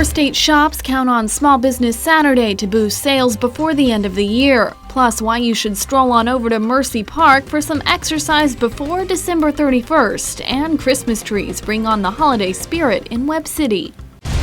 4-state shops count on Small Business Saturday to boost sales before the end of the year. Plus, why you should stroll on over to Mercy Park for some exercise before December 31st. And Christmas trees bring on the holiday spirit in Webb City.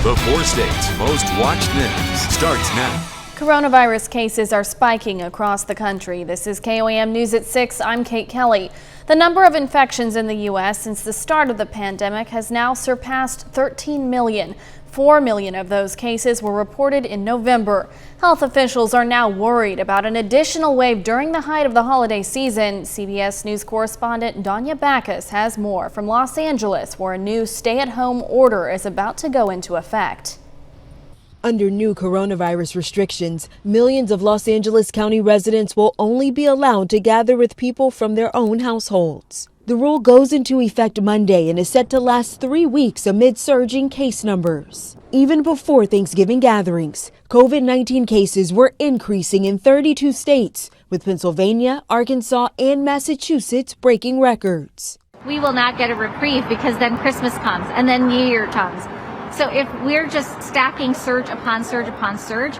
The 4 states' most watched news starts now. Coronavirus cases are spiking across the country. This is KOAM News at 6. I'm Kate Kelly. The number of infections in the U.S. since the start of the pandemic has now surpassed 13 million. 4 million of those cases were reported in November. Health officials are now worried about an additional wave during the height of the holiday season. CBS News correspondent Danya Backus has more from Los Angeles, where a new stay-at-home order is about to go into effect. Under new coronavirus restrictions, millions of Los Angeles County residents will only be allowed to gather with people from their own households. The rule goes into effect Monday and is set to last 3 weeks amid surging case numbers. Even before Thanksgiving gatherings, COVID-19 cases were increasing in 32 states, with Pennsylvania, Arkansas, and Massachusetts breaking records. We will not get a reprieve because then Christmas comes and then New Year comes. So if we're just stacking surge upon surge upon surge,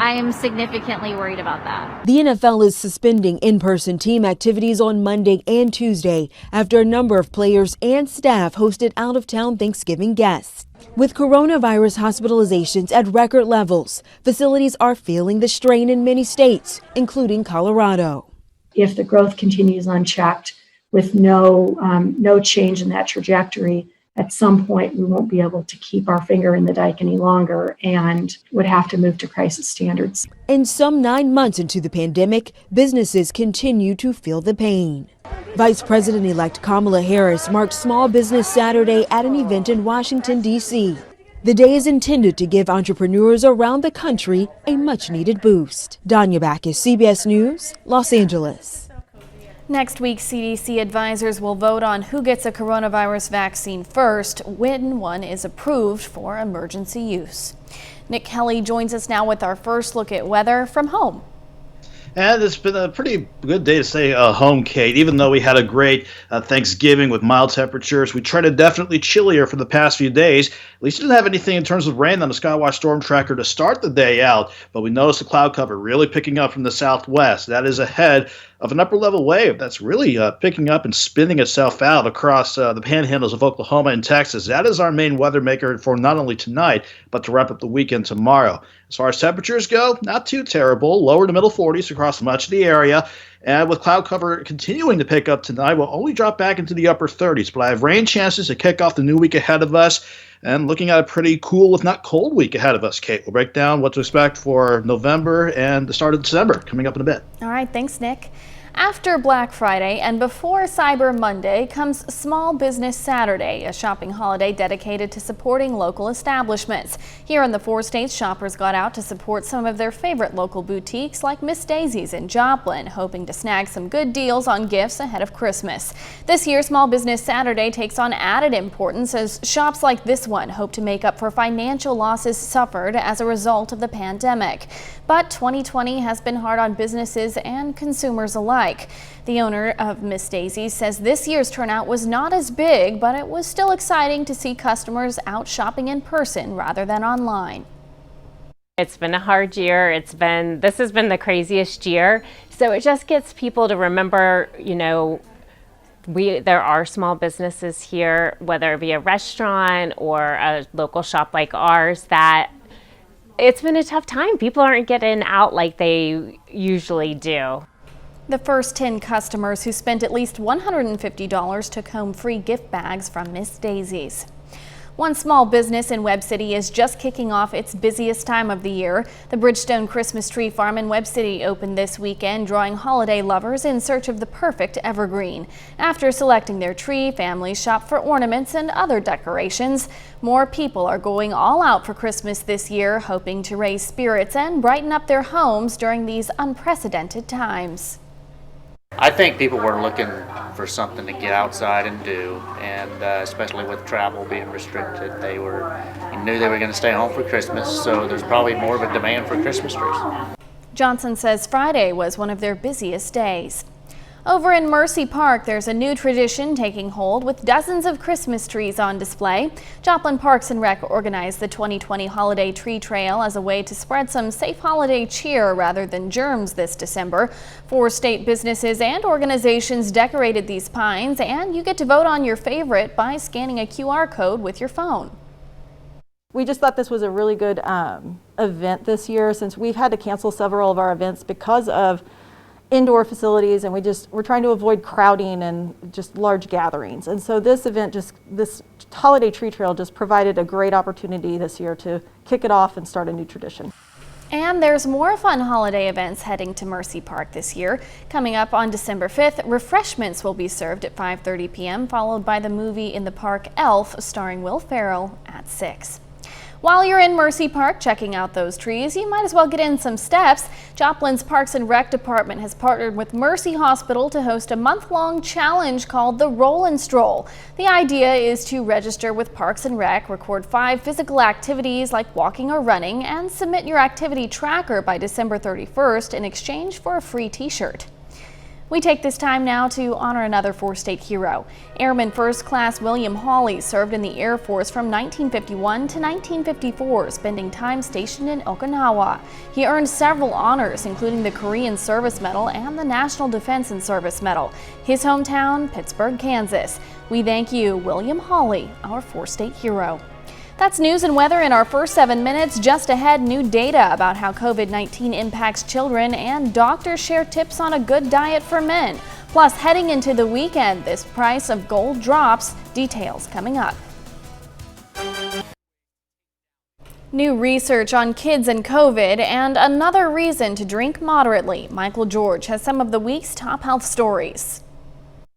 I am significantly worried about that. The NFL is suspending in-person team activities on Monday and Tuesday after a number of players and staff hosted out-of-town Thanksgiving guests. With coronavirus hospitalizations at record levels, facilities are feeling the strain in many states, including Colorado. If the growth continues unchecked with no change in that trajectory, at some point, we won't be able to keep our finger in the dike any longer and would have to move to crisis standards. And some 9 months into the pandemic, businesses continue to feel the pain. Vice President-elect Kamala Harris marked Small Business Saturday at an event in Washington, D.C. The day is intended to give entrepreneurs around the country a much-needed boost. Danya Backus, CBS News, Los Angeles. Next week, CDC advisors will vote on who gets a coronavirus vaccine first, when one is approved for emergency use. Nick Kelly joins us now with our first look at weather from home. And it's been a pretty good day to stay home, Kate. Even though we had a great Thanksgiving with mild temperatures, we trended definitely chillier for the past few days. At least we didn't have anything in terms of rain on the Skywatch Storm Tracker to start the day out, but we noticed the cloud cover really picking up from the southwest. That is ahead of an upper-level wave that's really picking up and spinning itself out across the panhandles of Oklahoma and Texas. That is our main weather maker for not only tonight, but to wrap up the weekend tomorrow. As far as temperatures go, not too terrible. Lower to middle 40s across much of the area. And with cloud cover continuing to pick up tonight, we'll only drop back into the upper 30s. But I have rain chances to kick off the new week ahead of us. And looking at a pretty cool, if not cold, week ahead of us, Kate. We'll break down what to expect for November and the start of December coming up in a bit. All right, thanks, Nick. After Black Friday and before Cyber Monday comes Small Business Saturday, a shopping holiday dedicated to supporting local establishments. Here in the 4 states, shoppers got out to support some of their favorite local boutiques like Miss Daisy's in Joplin, hoping to snag some good deals on gifts ahead of Christmas. This year, Small Business Saturday takes on added importance as shops like this one hope to make up for financial losses suffered as a result of the pandemic. But 2020 has been hard on businesses and consumers alike. The owner of Miss Daisy's says this year's turnout was not as big, but it was still exciting to see customers out shopping in person rather than online. It's been a hard year. This has been the craziest year. So it just gets people to remember, there are small businesses here, whether it be a restaurant or a local shop like ours, that it's been a tough time. People aren't getting out like they usually do. The first 10 customers who spent at least $150 took home free gift bags from Miss Daisy's. One small business in Webb City is just kicking off its busiest time of the year. The Bridgestone Christmas Tree Farm in Webb City opened this weekend, drawing holiday lovers in search of the perfect evergreen. After selecting their tree, families shop for ornaments and other decorations. More people are going all out for Christmas this year, hoping to raise spirits and brighten up their homes during these unprecedented times. I think people were looking for something to get outside and do, and especially with travel being restricted, they knew they were going to stay home for Christmas, so there's probably more of a demand for Christmas trees. Johnson says Friday was one of their busiest days. Over in Mercy Park, there's a new tradition taking hold with dozens of Christmas trees on display. Joplin Parks and Rec organized the 2020 Holiday Tree Trail as a way to spread some safe holiday cheer rather than germs this December. 4 state businesses and organizations decorated these pines, and you get to vote on your favorite by scanning a QR code with your phone. We just thought this was a really good event this year, since we've had to cancel several of our events because of indoor facilities, and we're trying to avoid crowding and just large gatherings. And so this event, this holiday tree trail, just provided a great opportunity this year to kick it off and start a new tradition. And there's more fun holiday events heading to Mercy Park this year. Coming up on December 5th, refreshments will be served at 5:30 p.m., followed by the movie in the park Elf, starring Will Ferrell, at 6. While you're in Mercy Park checking out those trees, you might as well get in some steps. Joplin's Parks and Rec Department has partnered with Mercy Hospital to host a month-long challenge called the Roll and Stroll. The idea is to register with Parks and Rec, record 5 physical activities like walking or running, and submit your activity tracker by December 31st in exchange for a free t-shirt. We take this time now to honor another 4-state hero. Airman First Class William Hawley served in the Air Force from 1951 to 1954, spending time stationed in Okinawa. He earned several honors, including the Korean Service Medal and the National Defense and Service Medal. His hometown, Pittsburgh, Kansas. We thank you, William Hawley, our 4-state hero. That's news and weather in our first 7 minutes. Just ahead, new data about how COVID-19 impacts children, and doctors share tips on a good diet for men. Plus, heading into the weekend, this price of gold drops. Details coming up. New research on kids and COVID, and another reason to drink moderately. Michael George has some of the week's top health stories.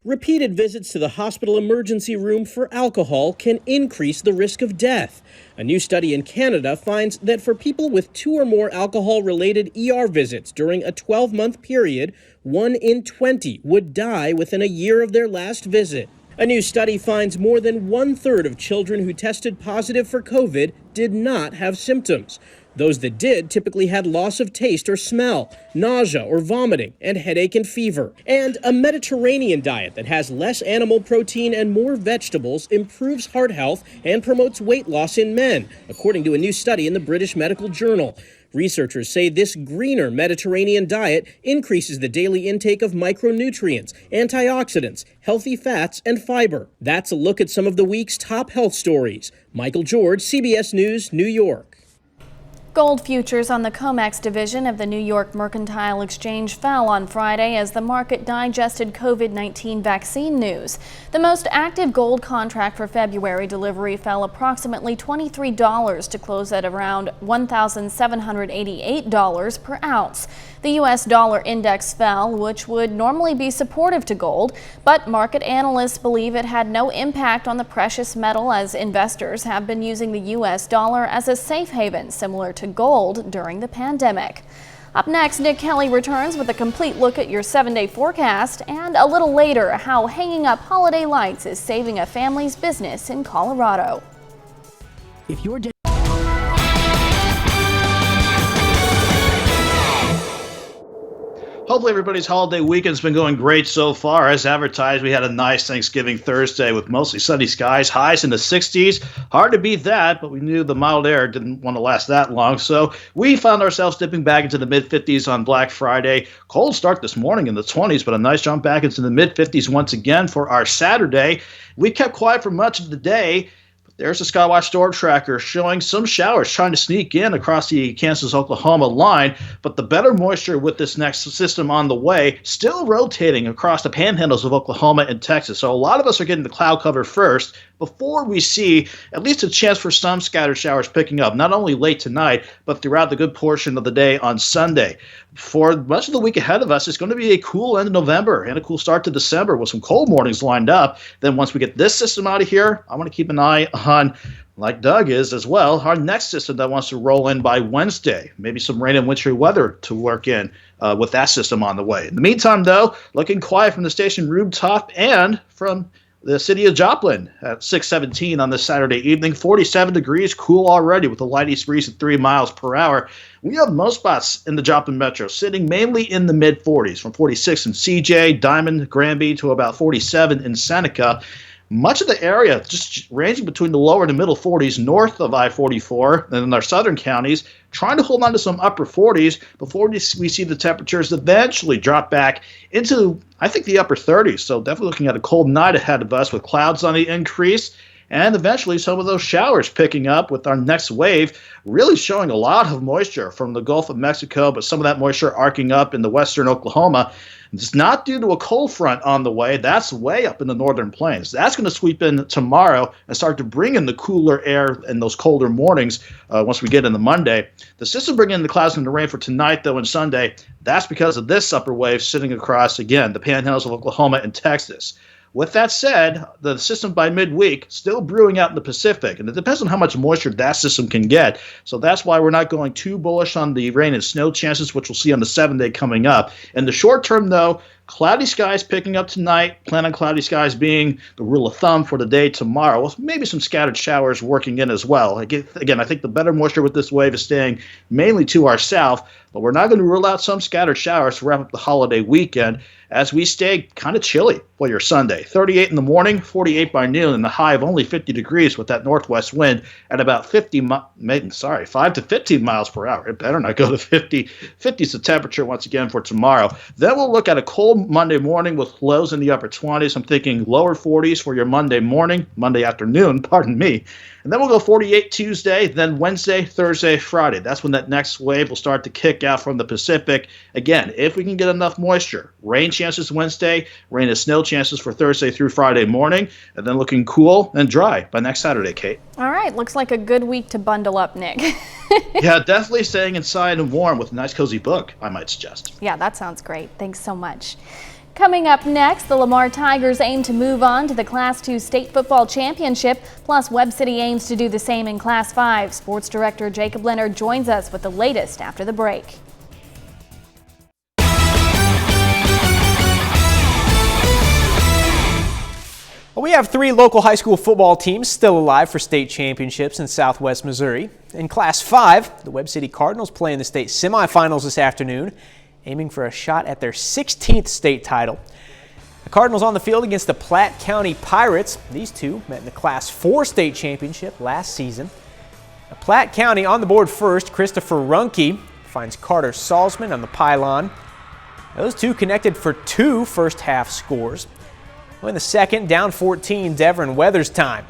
Repeated visits to the hospital emergency room for alcohol can increase the risk of death. A new study in Canada finds that for people with 2 or more alcohol-related ER visits during a 12-month period, 1 in 20 would die within a year of their last visit. A new study finds more than 1/3 of children who tested positive for COVID did not have symptoms. Those that did typically had loss of taste or smell, nausea or vomiting, and headache and fever. And a Mediterranean diet that has less animal protein and more vegetables improves heart health and promotes weight loss in men, according to a new study in the British Medical Journal. Researchers say this greener Mediterranean diet increases the daily intake of micronutrients, antioxidants, healthy fats, and fiber. That's a look at some of the week's top health stories. Michael George, CBS News, New York. Gold futures on the COMEX division of the New York Mercantile Exchange fell on Friday as the market digested COVID-19 vaccine news. The most active gold contract for February delivery fell approximately $23 to close at around $1,788 per ounce. The U.S. dollar index fell, which would normally be supportive to gold, but market analysts believe it had no impact on the precious metal, as investors have been using the U.S. dollar as a safe haven, similar to gold during the pandemic. Up next, Nick Kelly returns with a complete look at your 7-day forecast, and a little later, how hanging up holiday lights is saving a family's business in Colorado. If your Hopefully everybody's holiday weekend's been going great so far. As advertised, we had a nice Thanksgiving Thursday with mostly sunny skies, highs in the 60s. Hard to beat that, but we knew the mild air didn't want to last that long, so we found ourselves dipping back into the mid-50s on Black Friday. Cold start this morning in the 20s, but a nice jump back into the mid-50s once again for our Saturday. We kept quiet for much of the day. There's a Skywatch storm tracker showing some showers trying to sneak in across the Kansas-Oklahoma line, but the better moisture with this next system on the way still rotating across the panhandles of Oklahoma and Texas. So a lot of us are getting the cloud cover first before we see at least a chance for some scattered showers picking up, not only late tonight, but throughout the good portion of the day on Sunday. For much of the week ahead of us, it's going to be a cool end of November and a cool start to December with some cold mornings lined up. Then once we get this system out of here, I want to keep an eye on, like Doug is as well, our next system that wants to roll in by Wednesday. Maybe some rain and wintry weather to work in with that system on the way. In the meantime, though, looking quiet from the station rooftop and from the city of Joplin at 6:17 on this Saturday evening. 47 degrees, cool already with a light east breeze at 3 miles per hour. We have most spots in the Joplin Metro sitting mainly in the mid-40s, from 46 in CJ, Diamond, Granby to about 47 in Seneca. Much of the area just ranging between the lower to middle 40s north of I-44 and in our southern counties, trying to hold on to some upper 40s before we see the temperatures eventually drop back into, I think, the upper 30s. So definitely looking at a cold night ahead of us with clouds on the increase. And eventually some of those showers picking up with our next wave, really showing a lot of moisture from the Gulf of Mexico, but some of that moisture arcing up in the western Oklahoma. It's not due to a cold front on the way. That's way up in the northern plains. That's going to sweep in tomorrow and start to bring in the cooler air and those colder mornings once we get into Monday. The system bringing in the clouds and the rain for tonight, though, and Sunday. That's because of this upper wave sitting across, again, the panhandles of Oklahoma and Texas. With that said, the system by midweek still brewing out in the Pacific, and it depends on how much moisture that system can get. So that's why we're not going too bullish on the rain and snow chances, which we'll see on the 7-day coming up. In the short term, though, cloudy skies picking up tonight. Plan on cloudy skies being the rule of thumb for the day tomorrow, with maybe some scattered showers working in as well. Again, I think the better moisture with this wave is staying mainly to our south, but we're not going to rule out some scattered showers to wrap up the holiday weekend as we stay kind of chilly for your Sunday. 38 in the morning, 48 by noon, and the high of only 50 degrees with that northwest wind at about 5 to 15 miles per hour. It better not go to 50. 50 is the temperature once again for tomorrow. Then we'll look at a cold Monday morning with lows in the upper 20s. I'm thinking lower 40s for your Monday morning, Monday afternoon, pardon me. And then we'll go 48 Tuesday, then Wednesday, Thursday, Friday. That's when that next wave will start to kick out from the Pacific. Again, if we can get enough moisture, rain chances Wednesday, rain and snow chances for Thursday through Friday morning, and then looking cool and dry by next Saturday, Kate. All right, looks like a good week to bundle up, Nick. Yeah, definitely staying inside and warm with a nice cozy book, I might suggest. Yeah, that sounds great. Thanks so much. Coming up next, the Lamar Tigers aim to move on to the Class II State Football Championship, plus Webb City aims to do the same in Class 5. Sports Director Jacob Leonard joins us with the latest after the break. Well, we have 3 local high school football teams still alive for state championships in Southwest Missouri. In Class 5, the Webb City Cardinals play in the state semifinals this afternoon, aiming for a shot at their 16th state title. The Cardinals on the field against the Platte County Pirates. These two met in the Class 4 state championship last season. Now, Platte County on the board first. Christopher Runke finds Carter Salzman on the pylon. Those two connected for 2 first-half scores. Well, in the second, down 14, Devin Weathers time.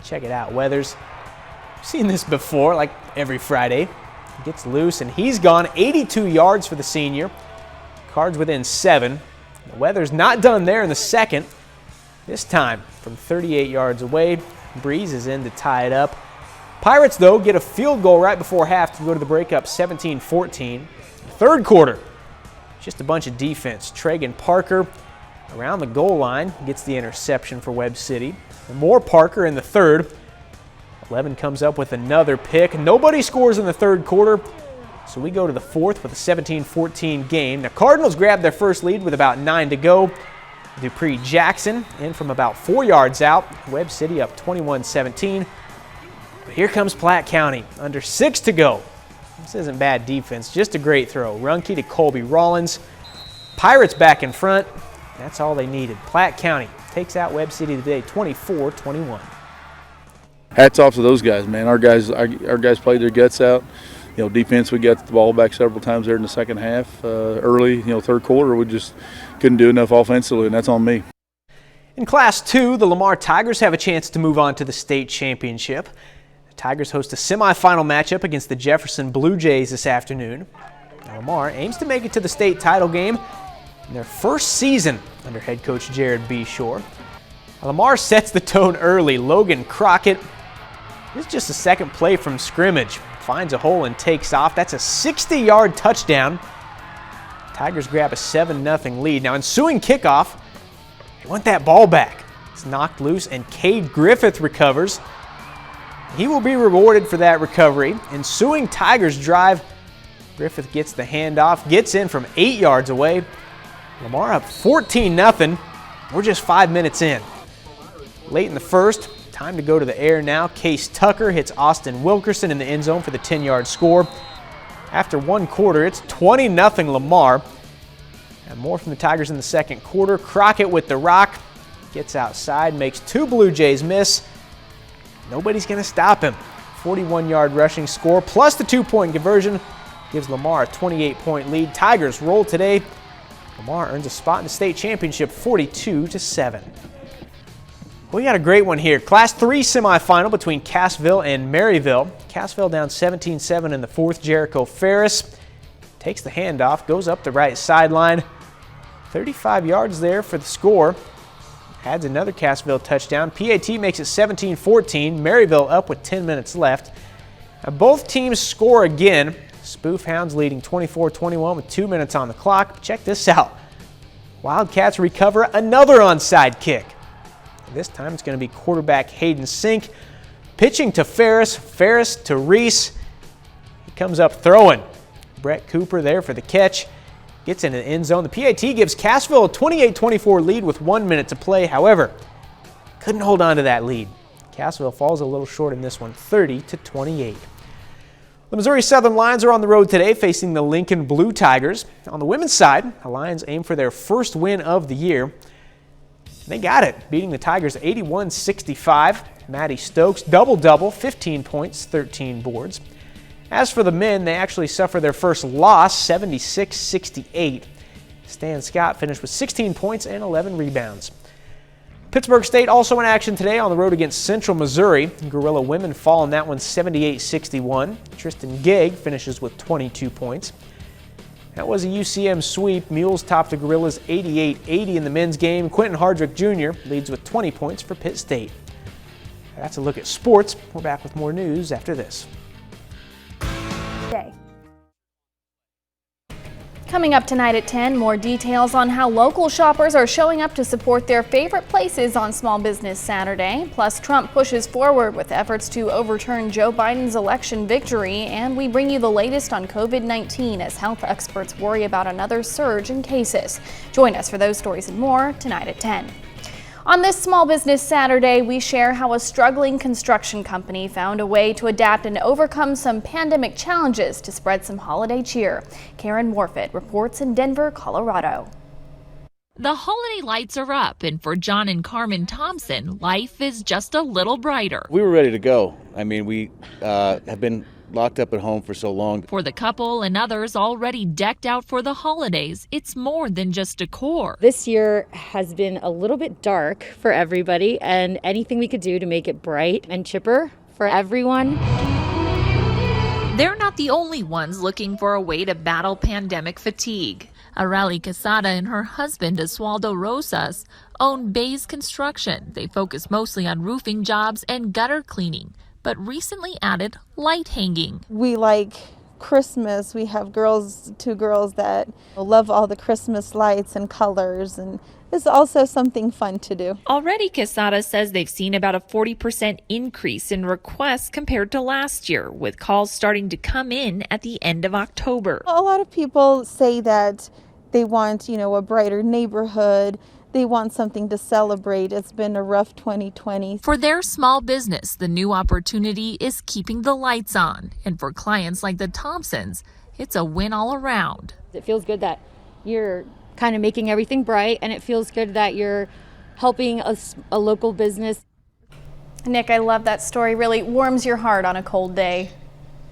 Check it out, Weathers. I've seen this before, like every Friday. He gets loose, and he's gone 82 yards for the senior. Cards within 7. The Weathers not done there in the second. This time from 38 yards away. Breeze is in to tie it up. Pirates, though, get a field goal right before half to go to the breakup 17-14. Third quarter, just a bunch of defense. Tragan Parker around the goal line gets the interception for Webb City. And more Parker in the third. 11 comes up with another pick. Nobody scores in the third quarter, so we go to the fourth with a 17-14 game. Now, Cardinals grab their first lead with about 9 to go. Dupree Jackson in from about 4 yards out. Webb City up 21-17. But here comes Platte County, under 6 to go. This isn't bad defense, just a great throw. Runke to Colby Rollins. Pirates back in front. That's all they needed. Platte County takes out Webb City today, 24-21. Hats off to those guys, man. Our guys played their guts out. You know, defense, we got the ball back several times there in the second half. Early, third quarter, we just couldn't do enough offensively, and that's on me. In Class 2, the Lamar Tigers have a chance to move on to the state championship. The Tigers host a semifinal matchup against the Jefferson Blue Jays this afternoon. Now, Lamar aims to make it to the state title game in their first season under head coach Jared B. Shore. Now, Lamar sets the tone early. Logan Crockett, this is just a second play from scrimmage. Finds a hole and takes off. That's a 60-yard touchdown. Tigers grab a 7-0 lead. Now, ensuing kickoff, they want that ball back. It's knocked loose, and Cade Griffith recovers. He will be rewarded for that recovery. Ensuing Tigers drive, Griffith gets the handoff, gets in from 8 yards away. Lamar up 14-0. We're just 5 minutes in. Late in the first, time to go to the air now. Case Tucker hits Austin Wilkerson in the end zone for the 10-yard score. After one quarter, it's 20-0 Lamar. And more from the Tigers in the second quarter. Crockett with the rock. Gets outside, makes two Blue Jays miss. Nobody's going to stop him. 41-yard rushing score plus the 2-point conversion gives Lamar a 28-point lead. Tigers roll today. Lamar earns a spot in the state championship 42-7. We got a great one here. Class 3 semifinal between Cassville and Maryville. Cassville down 17-7 in the fourth. Jericho Ferris takes the handoff, goes up the right sideline. 35 yards there for the score. Adds another Cassville touchdown. PAT makes it 17-14. Maryville up with 10 minutes left. Now both teams score again. Spoof Hounds leading 24-21 with 2 minutes on the clock. Check this out. Wildcats recover another onside kick. This time it's going to be quarterback Hayden Sink. Pitching to Ferris. Ferris to Reese. He comes up throwing. Brett Cooper there for the catch. Gets into the end zone. The PAT gives Cassville a 28-24 lead with 1 minute to play. However, couldn't hold on to that lead. Cassville falls a little short in this one, 30-28. The Missouri Southern Lions are on the road today facing the Lincoln Blue Tigers. On the women's side, the Lions aim for their first win of the year. And they got it, beating the Tigers 81-65. Maddie Stokes, double-double, 15 points, 13 boards. As for the men, they actually suffer their first loss, 76-68. Stan Scott finished with 16 points and 11 rebounds. Pittsburgh State also in action today on the road against Central Missouri. Gorilla women fall in that one 78-61. Tristan Gegg finishes with 22 points. That was a UCM sweep. Mules topped the Gorillas 88-80 in the men's game. Quentin Hardrick Jr. leads with 20 points for Pitt State. That's a look at sports. We're back with more news after this. Coming up tonight at 10, more details on how local shoppers are showing up to support their favorite places on Small Business Saturday. Plus, Trump pushes forward with efforts to overturn Joe Biden's election victory. And we bring you the latest on COVID-19 as health experts worry about another surge in cases. Join us for those stories and more tonight at 10. On this Small Business Saturday, we share how a struggling construction company found a way to adapt and overcome some pandemic challenges to spread some holiday cheer. Karen Morfitt reports in Denver, Colorado. The holiday lights are up, and for John and Carmen Thompson, life is just a little brighter. We were ready to go. I mean, we have been locked up at home for so long. For the couple and others already decked out for the holidays, it's more than just decor. This year has been a little bit dark for everybody, and anything we could do to make it bright and chipper for everyone. They're not the only ones looking for a way to battle pandemic fatigue. Arely Quesada and her husband, Oswaldo Rosas, own Bays Construction. They focus mostly on roofing jobs and gutter cleaning, but recently added light hanging. We like Christmas. We have two girls that love all the Christmas lights and colors, and it's also something fun to do. Already, Quesada says they've seen about a 40% increase in requests compared to last year, with calls starting to come in at the end of October. A lot of people say that they want, a brighter neighborhood. They want something to celebrate. It's been a rough 2020. For their small business, the new opportunity is keeping the lights on. And for clients like the Thompsons, it's a win all around. It feels good that you're kind of making everything bright, and it feels good that you're helping a local business. Nick, I love that story. Really warms your heart on a cold day.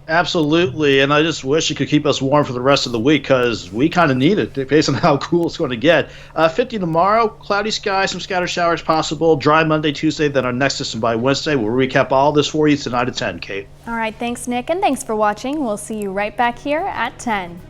Absolutely, and I just wish it could keep us warm for the rest of the week because we kind of need it based on how cool it's going to get. 50 tomorrow, cloudy skies, some scattered showers possible, dry Monday, Tuesday, then our next system by Wednesday. We'll recap all this for you tonight at 10, Kate. All right, thanks, Nick, and thanks for watching. We'll see you right back here at 10.